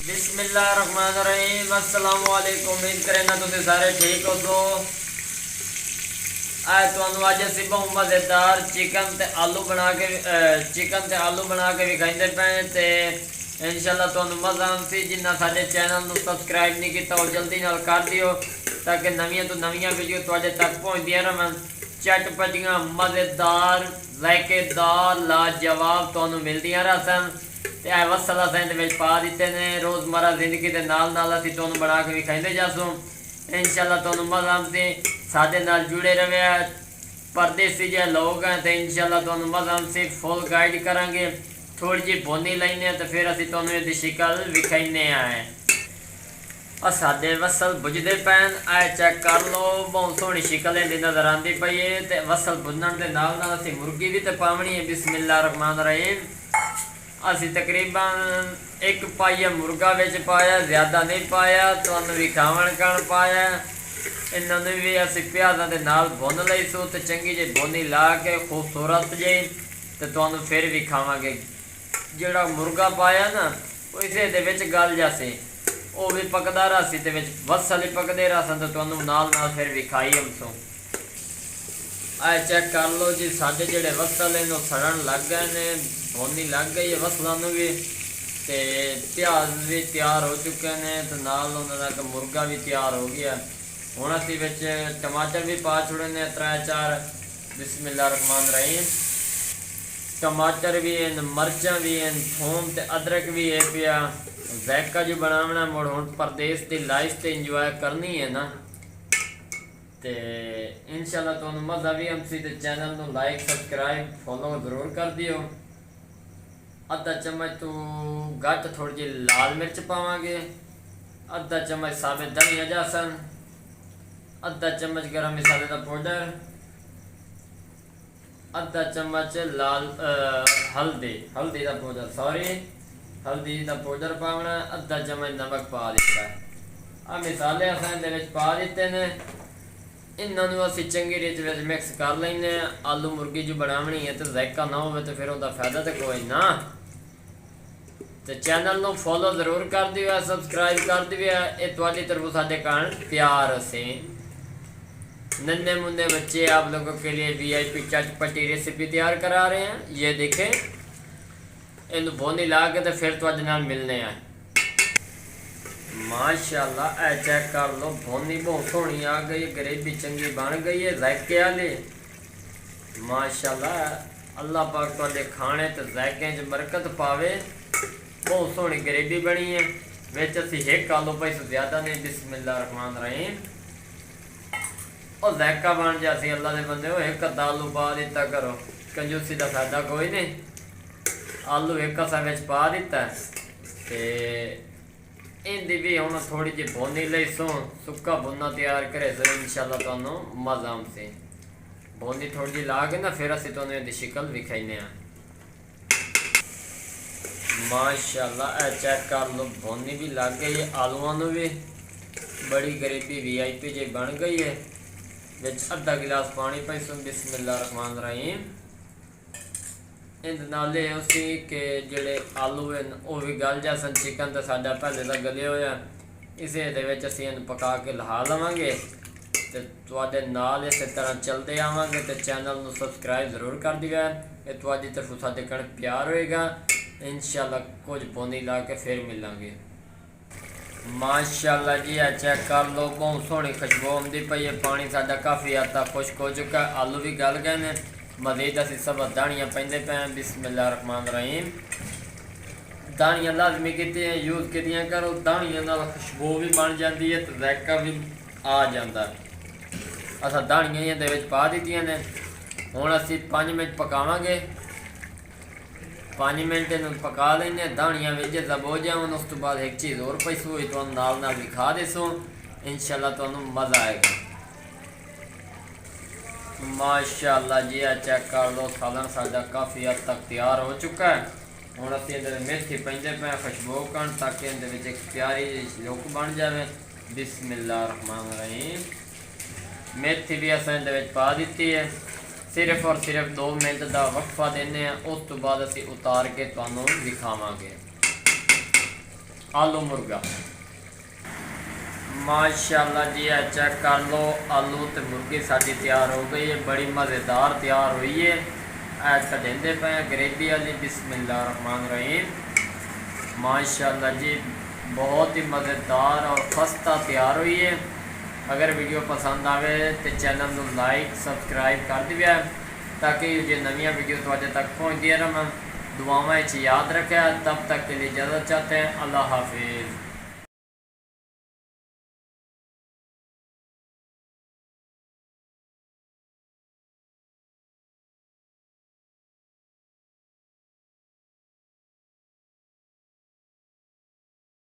बिस्मिल्लाहिर्रहमानिर्रहीम अस्सलाम वालेकुम। उम्मीद करें ना तुम सारे ठीक हो। सो आज तुहानू अज असीं बहुत मज़ेदार चिकन ते आलू बना के विखाइंदे पे ते इंशाअल्लाह तुहानू मज़ा आसी। जिन्ना साडे चैनल नू सबसक्राइब नहीं किया वो जल्दी नाल कर दियो ताकि नवीं तो नवीं वीडियो तुहाडे तक पहुँचदियां रहन। चटपटियां मज़ेदार ज़ायकेदार लाजवाब तुहानू मिलदियां रहन ते वसल असें पा दिते ने। रोज़मर्रा जिंदगी के नाल नाल असीं तुहानू बना के विखाइंदे जासूँ। इंशाअल्लाह तुहानू मज़ा आसी। साडे नाल जुड़े रहे परदेसी जो लोग हैं तो इंशाअल्लाह तुहानू मज़ा आसी। फुल गाइड करांगे। थोड़ी जी भुनी लैने तो फिर असीं तुहानू इहदी शिकल विखाइने आए और साडे वसल बुझदे पैन आए चेक कर लो। बहुत सोहनी शिकल इहदी नज़र आती पई है ते वसल भुनण दे नाल नाल असीं मुर्गी भी तो पावनी है। बिस्मिल्लाहिर्रहमानिर्रहीम असी तकरीबन एक पाइया मुर्गा विच पाया, ज़्यादा नहीं पाया। तुहानू विखावन कण पाया। इन्होंने भी असी प्याज़ां दे नाल भुन लईसूँ तो चंगी जी भुनी ला के खूबसूरत जी तो तुहानू फिर विखावांगे। जिहड़ा मुर्गा पाया ना वो इसे दे विच गल जासी वो भी पकदा रहा ते विच वसल ही पकदे रहा तो तुहानू नाल नाल फिर विखाई हमसों। आए चेक कर लो जी साडे जिहड़े वसल इन्हों सड़न लग गए ने, भुनी लग गई है वसलों भी ते प्याज भी तैयार हो चुके हैं तो नाल उन्होंने का मुर्गा भी तैयार हो गया। हुण असीं विच टमाटर भी पा छुड़े ने 3-4। बिस्मिल्लाहिर्रहमानिर्रहीम टमाटर भी हैं, मर्चां भी हैं, थूम ते अदरक भी है पिया। ज़ायका जो बनावना मुड़ हुण परदेस की लाइफ ते इंजॉय करनी है ना ते इंशाअल्लाह तुहानू मज़ा भी आसी। तो चैनल नू लाइक सब्सक्राइब फॉलो जरूर कर दियो। अद्धा चम्मच तो घट थोड़ी जी लाल मिर्च पावांगे, अद्धा चम्मच साबित धनिया जासन, अद्धा चम्मच गरम मसाले का पाउडर, अद्धा चम्मच लाल हल्दी का पाउडर हल्दी का पाउडर पावना, अद्धा चम्मच नमक पा दिता। आ मसाले असें पा दिते ने। इन्होंने असी चंगी रीत मिक्स कर लेंगे। आलू मुर्गी जो बनावनी है तो ज़ायका ना हो तो फिर उसका फायदा तो कोई ना। तो चैनल को फॉलो जरूर कर दियो, सबसक्राइब कर दियो। ये तुहाडी तरफों साडे कारण प्यार से नन्हे मुन्ने बच्चे आप लोगों के लिए VIP चटपटी रेसिपी तैयार करा रहे हैं। ये देखें इन भुनी ला के तो फिर तुहाडे नाल मिलने आए। माशाअल्लाह ऐ चेक कर लो भुनी बहुत सोहनी आ गई, ग्रेवी चंगी बन गई है ज़ायके वाली। माशाअल्लाह अल्लाह पाक तुहाडे खाने तो ज़ायके च बरकत पावे। बहुत सोहनी ग्रेवी बनी है। विच असीं एक आलू पाई सो ज़्यादा नहीं। बिस्मिल्लाहिर्रहमानिर्रहीम और ज़ायका बन जासी। अल्लाह दे बंदे हो एक अद्धा आलू पा दिता करो, कंजूसी का फायदा कोई नहीं। आलू एक असा विच पा दिता ते इनकी भी हम थोड़ी जी भुनी लईसूँ। सुक्का भुना तैयार करे सो इंशाअल्लाह तुहानू मज़ा आसे। भुनी थोड़ी जी ला के ना फिर असीं तुहानू इहदी शिकल विखाइने आ। माशाअल्लाह ऐ चेक कर लो भुनी भी लग गई है। आलूआं नू भी बड़ी ग्रेवी VIP जी बन गई है। विच अद्धा गिलास पानी पाईसूँ। बिस्मिल्लाहिर्रहमानिर्रहीम इन नाले उसी के जिहड़े आलू हैं वो भी गल जासन। चिकन तो साडा पहले का गले होया इसे असीं इन्हूं पका के लहा लवांगे तो तुहाडे नाल इस तरह चलते आवांगे। तो चैनल नूं सबसक्राइब जरूर कर दिया। ये तुहाडी तरफों साडे कण प्यार होएगा। इंशाअल्लाह कुछ भुनी ला के फिर मिलांगे। माशाअल्लाह जी आ चेक कर लो बहुत सोहनी खुशबू आउंदी पई है। पानी साडा काफ़ी हद तक खुश्क हो चुका है। आलू भी गल गए हैं। मज़ीद असीं सब दानियाँ पेंदे पे हैं। बिस्मिल्लाहिर्रहमानिर्रहीम दानियाँ लाजमी की यूज़ कीतियां करो। दानियाँ नाल खुशबू भी बन जाती है तो ज़ायका भी आ जाता। असां दानियाँ इहदे विच पा दित्तियां ने। हुण असीं 5 मिनट पकावांगे। 5 मिनट इन्हूं पका लेंगे। दानियाँ विच जब हो जावन उस तो बाद एक चीज़ और पईसूँ हुई तुहानू नाल नाल विखा देसूँ। इंशाअल्लाह तुहानू मज़ा आएगा। माशाअल्लाह जी आ चेक कर लो सालन साडा काफ़ी हद तक तैयार हो चुका है। हुण असीं इहदे मेथी पेंदे पे खुशबू कण ताकि इहदे विच एक प्यारी लुक बन जाए। बिस्मिल्लाहिर्रहमानिर्रहीम मेथी भी असां इहदे विच पा दित्ती है। सिर्फ और सिर्फ 2 मिनट का वक्फा देने उस तो बाद असीं उतार के तुहानू दिखावांगे। आलू मुर्गा। माशाल्लाह जी, चेक कर लो, आलू तो मुर्गी साड़ी तैयार हो गई है, बड़ी मज़ेदार तैयार हुई है। कढ़ेंदे पे ग्रेवी वाली। बिस्मिल्लाहिर्रहमानिर्रहीम। माशाल्लाह जी, बहुत ही मज़ेदार और खस्ता तैयार हुई है। अगर वीडियो पसंद आवे तो चैनल को लाइक सबसक्राइब कर दिया, ताकि जो नवी वीडियो थोड़े तक पहुँचती रहन। दुआवां याद रखें। तब तक के लिए इजाज़त चाहते हैं। अल्लाह हाफिज़।